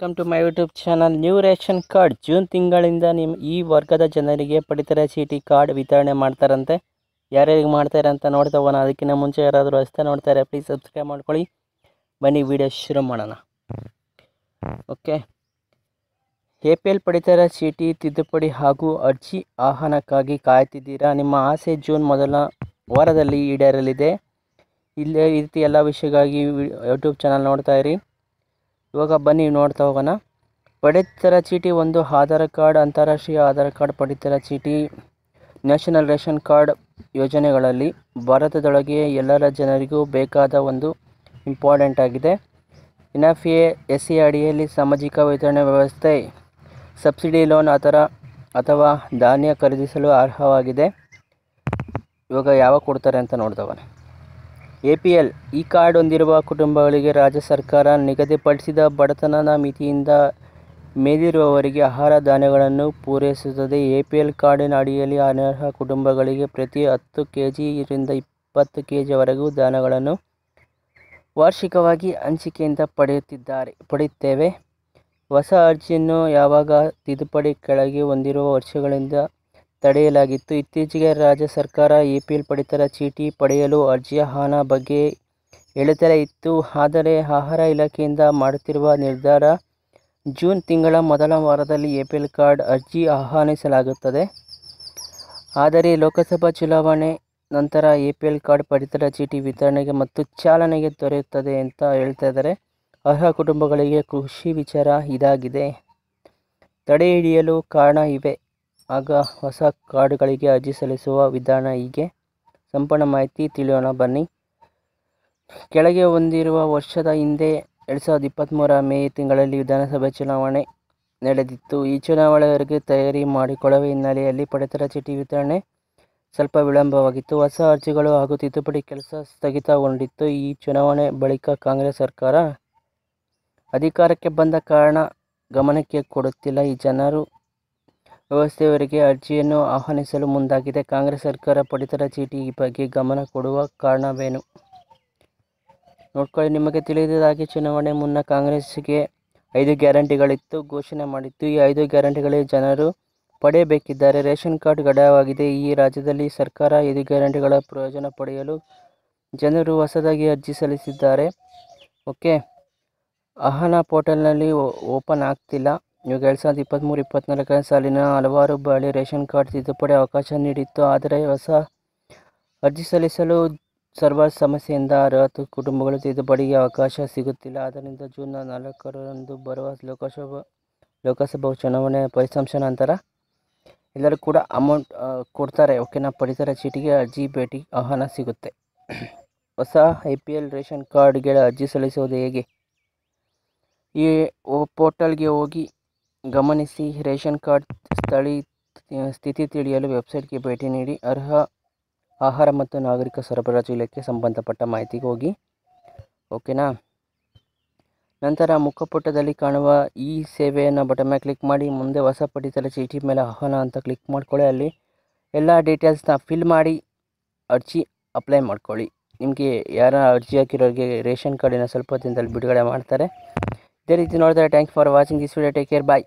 Welcome to my YouTube channel. New ration card June ತಿಂಗಳಿಂದ ಈ ವರ್ಗದ ಜನರಿಗೆ ಪಡಿತರ ಚೀಟಿ ಕಾರ್ಡ್ ವಿತರಣೆ ಮಾಡ್ತಾರಂತೆ. ಯಾರ್ಯಾರಿಗೆ ಮಾಡ್ತಾರೆ ಅಂತ ನೋಡ್ತಾ ಹೋಗೋಣ. ಅದಕ್ಕಿಂತ ಮುಂಚೆ ಯಾರಾದರೂ ಹೊಸ್ತಾ ನೋಡ್ತಾರೆ ಪ್ಲೀಸ್ ಸಬ್ಸ್ಕ್ರೈಬ್ ಮಾಡ್ಕೊಳ್ಳಿ. ಬನ್ನಿ ವಿಡಿಯೋ ಶುರು ಮಾಡೋಣ. ಓಕೆ, APL ಪಡಿತರ ಚೀಟಿ ತಿದ್ದುಪಡಿ ಹಾಗೂ ಅರ್ಜಿ ಆಹ್ವಾನಕ್ಕಾಗಿ ಕಾಯ್ತಿದ್ದೀರಾ? ನಿಮ್ಮ ಆಸೆ ಜೂನ್ ಮೊದಲ ವಾರದಲ್ಲಿ ಈಡೇರಲಿದೆ. ಇಲ್ಲೇ ಈ ರೀತಿ ಎಲ್ಲ ವಿಷಯಗಾಗಿ ಯೂಟ್ಯೂಬ್ ಚಾನಲ್ ನೋಡ್ತಾ ಇರಿ. ಇವಾಗ ಬನ್ನಿ ನೋಡ್ತಾ ಹೋಗೋಣ. ಪಡಿತರ ಚೀಟಿ ಒಂದು ಆಧಾರ್ ಕಾರ್ಡ್, ಅಂತಾರಾಷ್ಟ್ರೀಯ ಆಧಾರ್ ಕಾರ್ಡ್, ಪಡಿತರ ಚೀಟಿ, ನ್ಯಾಷನಲ್ ರೇಷನ್ ಕಾರ್ಡ್ ಯೋಜನೆಗಳಲ್ಲಿ ಭಾರತದೊಳಗೆ ಎಲ್ಲರ ಜನರಿಗೂ ಬೇಕಾದ ಒಂದು ಇಂಪಾರ್ಟೆಂಟ್ ಆಗಿದೆ. NFA-SC ಅಡಿಯಲ್ಲಿ ಸಾಮಾಜಿಕ ವಿತರಣೆ ವ್ಯವಸ್ಥೆ, ಸಬ್ಸಿಡಿ ಲೋನ್ ಅಥವಾ ಧಾನ್ಯ ಖರೀದಿಸಲು ಅರ್ಹವಾಗಿದೆ. ಇವಾಗ ಯಾವಾಗ ಕೊಡ್ತಾರೆ ಅಂತ ನೋಡ್ತವನೆ. APL ಈ ಕಾರ್ಡ್ ಹೊಂದಿರುವ ಕುಟುಂಬಗಳಿಗೆ ರಾಜ್ಯ ಸರ್ಕಾರ ನಿಗದಿಪಡಿಸಿದ ಬಡತನದ ಮಿತಿಯಿಂದ ಮೇಲಿರುವವರಿಗೆ ಆಹಾರ ಧಾನ್ಯಗಳನ್ನು ಪೂರೈಸುತ್ತದೆ. APL ಕಾರ್ಡಿನ ಅಡಿಯಲ್ಲಿ ಅನರ್ಹ ಕುಟುಂಬಗಳಿಗೆ ಪ್ರತಿ 10 kg ರಿಂದ 20 kg ವರೆಗೂ ಧಾನ್ಯಗಳನ್ನು ವಾರ್ಷಿಕವಾಗಿ ಹಂಚಿಕೆಯಿಂದ ಪಡೆಯುತ್ತೇವೆ. ಹೊಸ ಅರ್ಜಿಯನ್ನು ಯಾವಾಗ ತಿದ್ದುಪಡಿ ಕೆಳಗೆ ಹೊಂದಿರುವ ವರ್ಷಗಳಿಂದ ತಡೆಯಲಾಗಿತ್ತು. ಇತ್ತೀಚೆಗೆ ರಾಜ್ಯ ಸರ್ಕಾರ APL ಪಡಿತರ ಚೀಟಿ ಪಡೆಯಲು ಅರ್ಜಿಯ ಆಹ್ವಾನ ಬಗ್ಗೆ ಹೇಳುತ್ತಲೇ ಇತ್ತು. ಆದರೆ ಆಹಾರ ಇಲಾಖೆಯಿಂದ ಮಾಡುತ್ತಿರುವ ನಿರ್ಧಾರ ಜೂನ್ ತಿಂಗಳ ಮೊದಲ ವಾರದಲ್ಲಿ APL ಕಾರ್ಡ್ ಅರ್ಜಿ ಆಹ್ವಾನಿಸಲಾಗುತ್ತದೆ. ಆದರೆ ಲೋಕಸಭಾ ಚುನಾವಣೆ ನಂತರ APL ಕಾರ್ಡ್ ಪಡಿತರ ಚೀಟಿ ವಿತರಣೆಗೆ ಮತ್ತು ಚಾಲನೆಗೆ ದೊರೆಯುತ್ತದೆ ಅಂತ ಹೇಳ್ತಾ ಇದ್ದಾರೆ. ಅರ್ಹ ಕುಟುಂಬಗಳಿಗೆ ಖುಷಿ ವಿಚಾರ ಇದಾಗಿದೆ. ತಡೆ ಹಿಡಿಯಲು ಕಾರಣ ಇವೆ. ಆಗ ಹೊಸ ಕಾರ್ಡ್ಗಳಿಗೆ ಅರ್ಜಿ ಸಲ್ಲಿಸುವ ವಿಧಾನ ಹೀಗೆ. ಸಂಪೂರ್ಣ ಮಾಹಿತಿ ತಿಳಿಯೋಣ ಬನ್ನಿ. ಕೆಳಗೆ ಹೊಂದಿರುವ ವರ್ಷದ ಹಿಂದೆ 2023 ಮೇ ತಿಂಗಳಲ್ಲಿ ವಿಧಾನಸಭೆ ಚುನಾವಣೆ ನಡೆದಿತ್ತು. ಈ ಚುನಾವಣೆವರೆಗೆ ತಯಾರಿ ಮಾಡಿಕೊಳ್ಳುವ ಹಿನ್ನೆಲೆಯಲ್ಲಿ ಪಡಿತರ ಚೀಟಿ ವಿತರಣೆ ಸ್ವಲ್ಪ ವಿಳಂಬವಾಗಿತ್ತು. ಹೊಸ ಅರ್ಜಿಗಳು ಹಾಗೂ ತಿದ್ದುಪಡಿ ಕೆಲಸ ಸ್ಥಗಿತಗೊಂಡಿತ್ತು. ಈ ಚುನಾವಣೆ ಬಳಿಕ ಕಾಂಗ್ರೆಸ್ ಸರ್ಕಾರ ಅಧಿಕಾರಕ್ಕೆ ಬಂದ ಕಾರಣ ಗಮನಕ್ಕೆ ಕೊಡುತ್ತಿಲ್ಲ. ಈ ಜನರು ವ್ಯವಸ್ಥೆಯವರೆಗೆ ಅರ್ಜಿಯನ್ನು ಆಹ್ವಾನಿಸಲು ಮುಂದಾಗಿದೆ. ಕಾಂಗ್ರೆಸ್ ಸರ್ಕಾರ ಪಡಿತರ ಚೀಟಿ ಬಗ್ಗೆ ಗಮನ ಕೊಡುವ ಕಾರಣವೇನು ನೋಡ್ಕೊಳ್ಳಿ. ನಿಮಗೆ ತಿಳಿದಿದ್ದ ಹಾಗೆ ಚುನಾವಣೆ ಮುನ್ನ ಕಾಂಗ್ರೆಸ್ಗೆ 5 ಗ್ಯಾರಂಟಿಗಳಿತ್ತು ಘೋಷಣೆ ಮಾಡಿತ್ತು. ಈ 5 ಗ್ಯಾರಂಟಿಗಳಿಗೆ ಜನರು ಪಡೆಯಬೇಕಿದ್ದಾರೆ. ರೇಷನ್ ಕಾರ್ಡ್ ಕಡ್ಡಾಯವಾಗಿದೆ. ಈ ರಾಜ್ಯದಲ್ಲಿ ಸರ್ಕಾರ 5 ಗ್ಯಾರಂಟಿಗಳ ಪ್ರಯೋಜನ ಪಡೆಯಲು ಜನರು ಹೊಸದಾಗಿ ಅರ್ಜಿ ಸಲ್ಲಿಸಿದ್ದಾರೆ. ಓಕೆ, ಆಹ್ವಾನ ಪೋರ್ಟಲ್ನಲ್ಲಿ ಓಪನ್ ಆಗ್ತಿಲ್ಲ. ಇವಾಗ 2023-24 ಸಾಲಿನ ಹಲವಾರು ಬಾರಿ ರೇಷನ್ ಕಾರ್ಡ್ ತಿದ್ದುಪಡಿ ಅವಕಾಶ ನೀಡಿತ್ತು. ಆದರೆ ಹೊಸ ಅರ್ಜಿ ಸಲ್ಲಿಸಲು ಸರ್ವರ್ ಸಮಸ್ಯೆಯಿಂದ ಅರ್ಹ ಕುಟುಂಬಗಳು ತಿದ್ದುಪಡಿಗೆ ಅವಕಾಶ ಸಿಗುತ್ತಿಲ್ಲ. ಆದ್ದರಿಂದ ಜೂನ್ 4ರಂದು ಬರುವ ಲೋಕಸಭಾ ಚುನಾವಣೆ ಫಲಿತಾಂಶ ನಂತರ ಎಲ್ಲರೂ ಕೂಡ ಅಮೌಂಟ್ ಕೊಡ್ತಾರೆ. ಓಕೆನಾ, ಪಡಿತರ ಚೀಟಿಗೆ ಅರ್ಜಿ ಭೇಟಿ ಆಹ್ವಾನ ಸಿಗುತ್ತೆ. ಹೊಸ APL ರೇಷನ್ ಕಾರ್ಡ್ಗೆ ಅರ್ಜಿ ಸಲ್ಲಿಸುವುದು ಹೇಗೆ? ಈ ಪೋರ್ಟಲ್ಗೆ ಹೋಗಿ ಗಮನಿಸಿ. ರೇಷನ್ ಕಾರ್ಡ್ ಸ್ಥಿತಿ ತಿಳಿಯಲು ವೆಬ್ಸೈಟ್ಗೆ ಭೇಟಿ ನೀಡಿ. ಆಹಾರ ಮತ್ತು ನಾಗರಿಕ ಸರಬರಾಜು ಇಲಾಖೆಗೆ ಸಂಬಂಧಪಟ್ಟ ಮಾಹಿತಿಗೆ ಹೋಗಿ. ಓಕೆನಾ, ನಂತರ ಮುಖಪುಟದಲ್ಲಿ ಕಾಣುವ ಈ ಸೇವೆಯನ್ನು ಬಟನ್ ಮೇಲೆ ಕ್ಲಿಕ್ ಮಾಡಿ. ಮುಂದೆ ಹೊಸ ಪಡಿತರ ಚೀಟಿ ಮೇಲೆ ಆಹ್ವಾನ ಅಂತ ಕ್ಲಿಕ್ ಮಾಡ್ಕೊಳ್ಳಿ. ಅಲ್ಲಿ ಎಲ್ಲ ಡೀಟೇಲ್ಸ್ನ ಫಿಲ್ ಮಾಡಿ ಅರ್ಜಿ ಅಪ್ಲೈ ಮಾಡ್ಕೊಳ್ಳಿ. ನಿಮಗೆ ಯಾರ ಅರ್ಜಿ ಹಾಕಿರೋರಿಗೆ ರೇಷನ್ ಕಾರ್ಡಿನ ಸ್ವಲ್ಪ ದಿನದಲ್ಲಿ ಬಿಡುಗಡೆ ಮಾಡ್ತಾರೆ. ಇದೇ ರೀತಿ ನೋಡಿದ್ರೆ thanks for watching this video. Take care, bye.